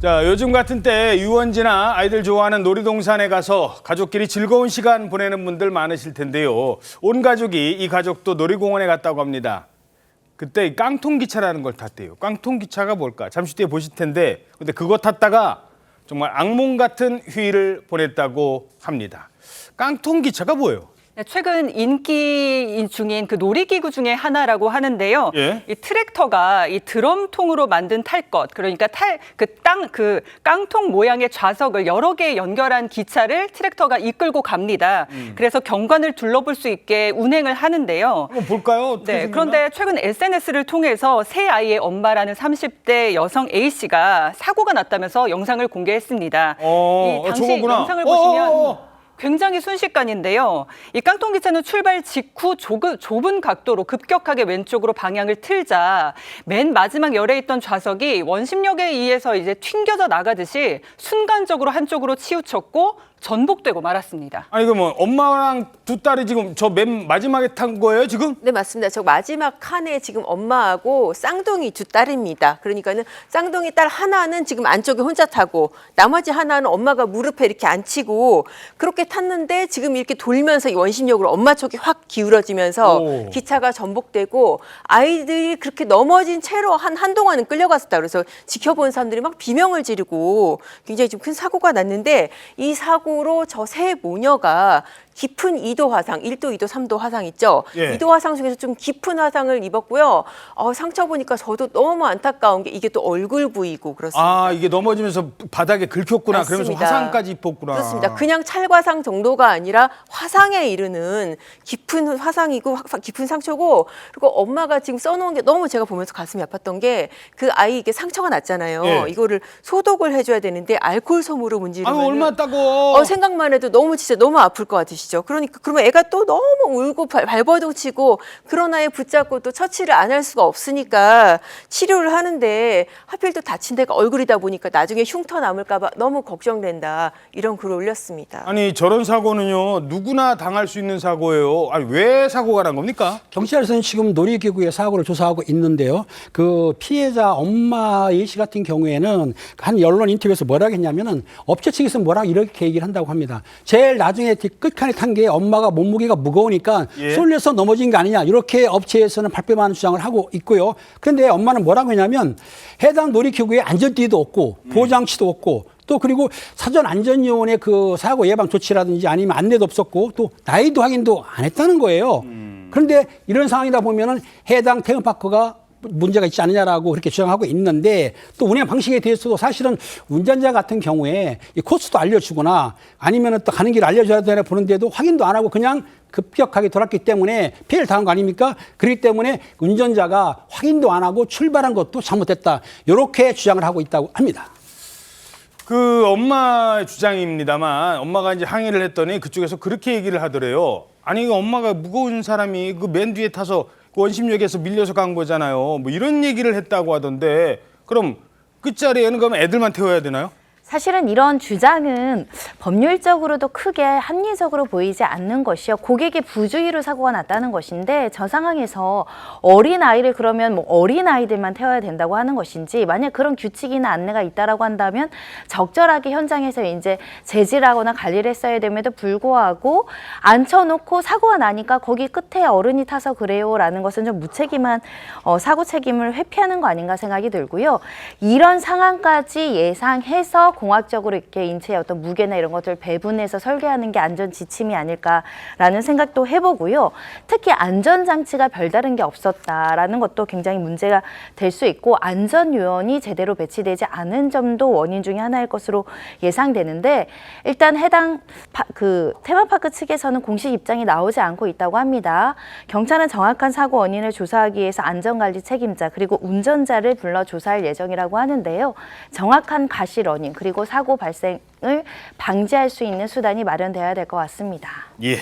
자, 요즘 같은 때 유원지나 아이들 좋아하는 놀이동산에 가서 가족끼리 즐거운 시간 보내는 분들 많으실 텐데요. 온 가족이 이 가족도 놀이공원에 갔다고 합니다. 그때 깡통기차라는 걸 탔대요. 깡통기차가 뭘까? 잠시 뒤에 보실 텐데 근데 그거 탔다가 정말 악몽 같은 휴일을 보냈다고 합니다. 깡통기차가 뭐예요? 최근 인기 중인 그 놀이기구 중에 하나라고 하는데요. 예? 이 트랙터가 이 드럼통으로 만든 탈 것, 그러니까 그 깡통 모양의 좌석을 여러 개 연결한 기차를 트랙터가 이끌고 갑니다. 그래서 경관을 둘러볼 수 있게 운행을 하는데요. 한번 볼까요? 네, 그런데 최근 SNS를 통해서 새 아이의 엄마라는 30대 여성 A씨가 사고가 났다면서 영상을 공개했습니다. 이 당시 저거구나. 영상을 보시면 굉장히 순식간인데요. 이 깡통기차는 출발 직후 좁은 각도로 급격하게 왼쪽으로 방향을 틀자 맨 마지막 열에 있던 좌석이 원심력에 의해서 이제 튕겨져 나가듯이 순간적으로 한쪽으로 치우쳤고 전복되고 말았습니다. 아니 그러면 엄마랑 두 딸이 지금 저 맨 마지막에 탄 거예요 지금? 네, 맞습니다. 저 마지막 칸에 지금 엄마하고 쌍둥이 두 딸입니다. 그러니까는 쌍둥이 딸 하나는 지금 안쪽에 혼자 타고 나머지 하나는 엄마가 무릎에 이렇게 앉히고 그렇게 탔는데 지금 이렇게 돌면서 이 원심력으로 엄마 쪽이 확 기울어지면서 기차가 전복되고 아이들이 그렇게 넘어진 채로 한동안은 끌려갔었다. 그래서 지켜본 사람들이 막 비명을 지르고 굉장히 좀 큰 사고가 났는데 이 사고로 저 세 모녀가 깊은 2도 화상, 1도, 2도, 3도 화상 있죠. 예. 2도 화상 중에서 좀 깊은 화상을 입었고요. 상처 보니까 저도 너무 안타까운 게 이게 또 얼굴 부위고 그렇습니다. 아, 이게 넘어지면서 바닥에 긁혔구나. 맞습니다. 그러면서 화상까지 입었구나. 그렇습니다. 그냥 찰과상 정도가 아니라 화상에 이르는 깊은 화상이고 깊은 상처고 그리고 엄마가 지금 써놓은 게 너무 제가 보면서 가슴이 아팠던 게 그 아이 이게 상처가 났잖아요. 예. 이거를 소독을 해줘야 되는데 알코올 솜으로 문지르면 얼마나 따고. 생각만 해도 진짜 너무 아플 것 같으시죠. 그러니까 그러면 애가 또 너무 울고 발버둥 치고 그런 아이 붙잡고 또 처치를 안 할 수가 없으니까 치료를 하는데 하필 또 다친 데가 얼굴이다 보니까 나중에 흉터 남을까 봐 너무 걱정된다. 이런 글을 올렸습니다. 아니 저런 사고는요 누구나 당할 수 있는 사고예요. 아니 왜 사고가 난 겁니까? 경찰에서는 지금 놀이기구의 사고를 조사하고 있는데요. 그 피해자 엄마 A씨 같은 경우에는 한 언론 인터뷰에서 뭐라고 했냐면은 업체 측에서 뭐라고 이렇게 얘기를 한다고 합니다. 제일 나중에 끝칸에 탄 게 엄마가 몸무게가 무거우니까 쏠려서 넘어진 게 아니냐 이렇게 업체에서는 발뺌하는 주장을 하고 있고요. 그런데 엄마는 뭐라고 했냐면 해당 놀이기구에 안전띠도 없고 보호장치도 없고 또 그리고 사전 안전요원의 그 사고 예방 조치라든지 아니면 안내도 없었고 또 나이도 확인도 안 했다는 거예요. 그런데 이런 상황이다 보면은 해당 테마파크가 문제가 있지 않느냐라고 그렇게 주장하고 있는데 또 운행 방식에 대해서도 사실은 운전자 같은 경우에 이 코스도 알려주거나 아니면 또 가는 길을 알려줘야 되나 보는데도 확인도 안 하고 그냥 급격하게 돌았기 때문에 피해를 당한 거 아닙니까? 그렇기 때문에 운전자가 확인도 안 하고 출발한 것도 잘못됐다. 이렇게 주장을 하고 있다고 합니다. 그 엄마의 주장입니다만 엄마가 이제 항의를 했더니 그쪽에서 그렇게 얘기를 하더래요. 아니 엄마가 무거운 사람이 그 맨 뒤에 타서 원심력에서 밀려서 간 거잖아요. 뭐 이런 얘기를 했다고 하던데 그럼 끝자리에는 그럼 애들만 태워야 되나요? 사실은 이런 주장은 법률적으로도 크게 합리적으로 보이지 않는 것이요. 고객의 부주의로 사고가 났다는 것인데 저 상황에서 어린아이를 그러면 뭐 어린아이들만 태워야 된다고 하는 것인지 만약 그런 규칙이나 안내가 있다라고 한다면 적절하게 현장에서 이제 제지하거나 관리를 했어야 됨에도 불구하고 앉혀놓고 사고가 나니까 거기 끝에 어른이 타서 그래요라는 것은 좀 무책임한 사고 책임을 회피하는 거 아닌가 생각이 들고요. 이런 상황까지 예상해서 공학적으로 이렇게 인체의 어떤 무게나 이런 것들을 배분해서 설계하는 게 안전 지침이 아닐까라는 생각도 해보고요. 특히 안전장치가 별다른 게 없었다라는 것도 굉장히 문제가 될 수 있고 안전요원이 제대로 배치되지 않은 점도 원인 중에 하나일 것으로 예상되는데 일단 해당 테마파크 측에서는 공식 입장이 나오지 않고 있다고 합니다. 경찰은 정확한 사고 원인을 조사하기 위해서 안전관리 책임자 그리고 운전자를 불러 조사할 예정이라고 하는데요. 정확한 가시 러닝 그리고 사고 발생을 방지할 수 있는 수단이 마련돼야 될 것 같습니다. 예.